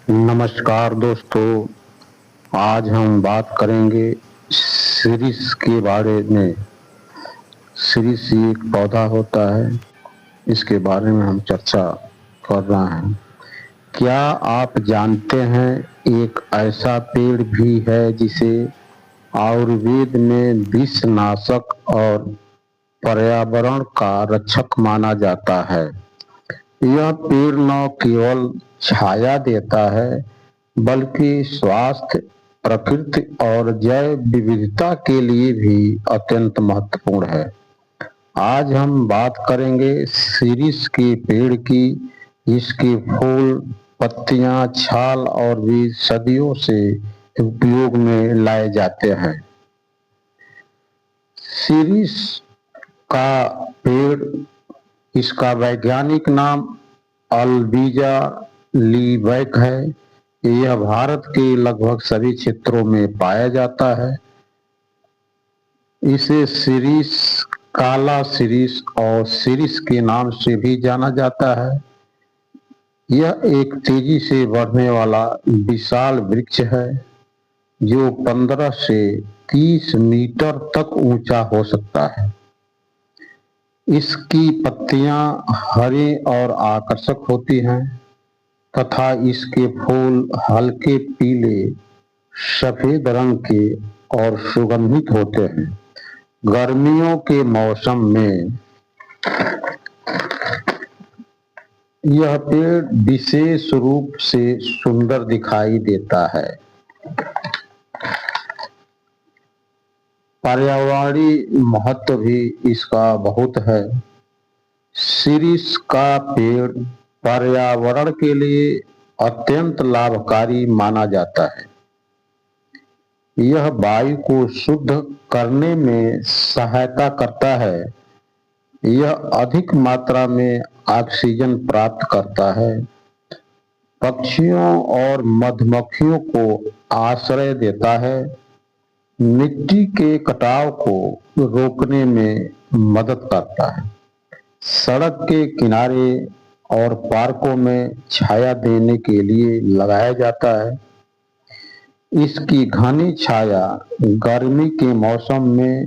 नमस्कार दोस्तों, आज हम बात करेंगे शिरीष के बारे में। शिरीष एक पौधा होता है, इसके बारे में हम चर्चा कर रहे हैं। क्या आप जानते हैं एक ऐसा पेड़ भी है जिसे आयुर्वेद में विषनाशक और पर्यावरण का रक्षक माना जाता है। यह पेड़ न केवल छाया देता है बल्कि स्वास्थ्य, प्रकृति और जैव विविधता के लिए भी अत्यंत महत्वपूर्ण है। आज हम बात करेंगे शिरीष के पेड़ की। इसके फूल, पत्तियां, छाल और बीज सदियों से उपयोग में लाए जाते हैं। शिरीष का पेड़, इसका वैज्ञानिक नाम अल्बिजा लीबैक है। यह भारत के लगभग सभी क्षेत्रों में पाया जाता है। इसे शिरीष, काला शिरीष और शिरीष के नाम से भी जाना जाता है। यह एक तेजी से बढ़ने वाला विशाल वृक्ष है जो 15 से 30 मीटर तक ऊंचा हो सकता है। इसकी पत्तियां हरी और आकर्षक होती हैं तथा इसके फूल हल्के पीले, सफेद रंग के और सुगंधित होते हैं। गर्मियों के मौसम में यह पेड़ विशेष रूप से सुंदर दिखाई देता है। पर्यावरणीय महत्व भी इसका बहुत है। शिरीष का पेड़ पर्यावरण के लिए अत्यंत लाभकारी माना जाता है। यह वायु को शुद्ध करने में सहायता करता है। यह अधिक मात्रा में ऑक्सीजन प्राप्त करता है। पक्षियों और मधुमक्खियों को आश्रय देता है। मिट्टी के कटाव को रोकने में मदद करता है। सड़क के किनारे और पार्कों में छाया देने के लिए लगाया जाता है। इसकी घनी छाया गर्मी के मौसम में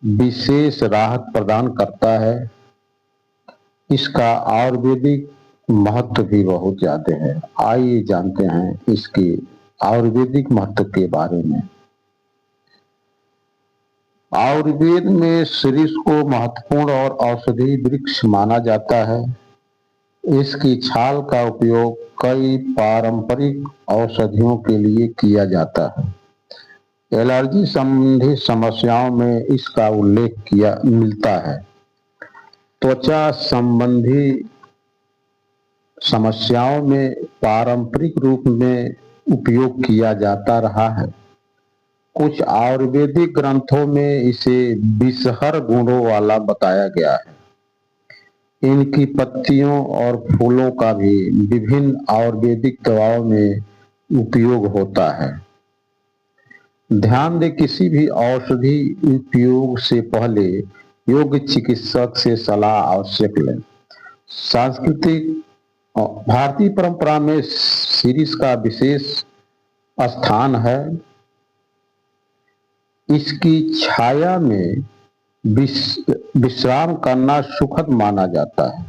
विशेष राहत प्रदान करता है। इसका आयुर्वेदिक महत्व भी बहुत ज्यादा है। आइए जानते हैं इसके आयुर्वेदिक महत्व के बारे में। आयुर्वेद में शिरीष को महत्वपूर्ण और औषधि वृक्ष माना जाता है। इसकी छाल का उपयोग कई पारंपरिक औषधियों के लिए किया जाता है। एलर्जी संबंधी समस्याओं में इसका उल्लेख किया मिलता है। त्वचा संबंधी समस्याओं में पारंपरिक रूप में उपयोग किया जाता रहा है। कुछ आयुर्वेदिक ग्रंथों में इसे विषहर गुणों वाला बताया गया है। इनकी पत्तियों और फूलों का भी विभिन्न आयुर्वेदिक दवाओं में उपयोग होता है। ध्यान दें, किसी भी औषधि उपयोग से पहले योग्य चिकित्सक से सलाह आवश्यक लें। सांस्कृतिक भारतीय परंपरा में शिरीष का विशेष स्थान है। इसकी छाया में विश्राम करना सुखद माना जाता है।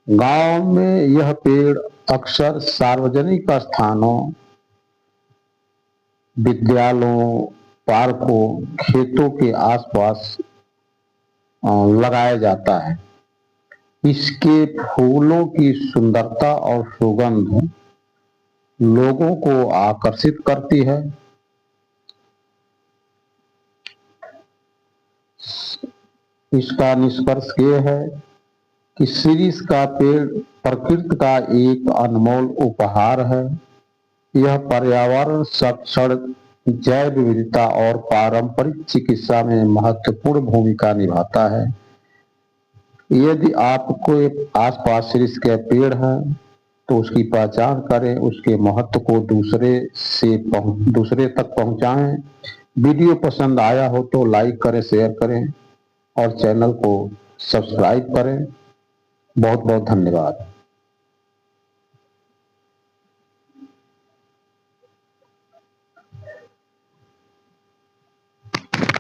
गांव में यह पेड़ अक्सर सार्वजनिक स्थानों, विद्यालयों, पार्कों, खेतों के आसपास लगाया जाता है। इसके फूलों की सुंदरता और सुगंध लोगों को आकर्षित करती है। इसका निष्कर्ष ये है कि शिरीष का पेड़ प्रकृति का एक अनमोल उपहार है। यह पर्यावरण संरक्षण, जैव विविधता और पारंपरिक चिकित्सा में महत्वपूर्ण भूमिका निभाता है। यदि आपको आसपास शिरीष के पेड़ हैं तो उसकी पहचान करें, उसके महत्व को दूसरे तक पहुंचाएं। वीडियो पसंद आया हो तो लाइक करें, शेयर करें और चैनल को सब्सक्राइब करें। बहुत बहुत धन्यवाद।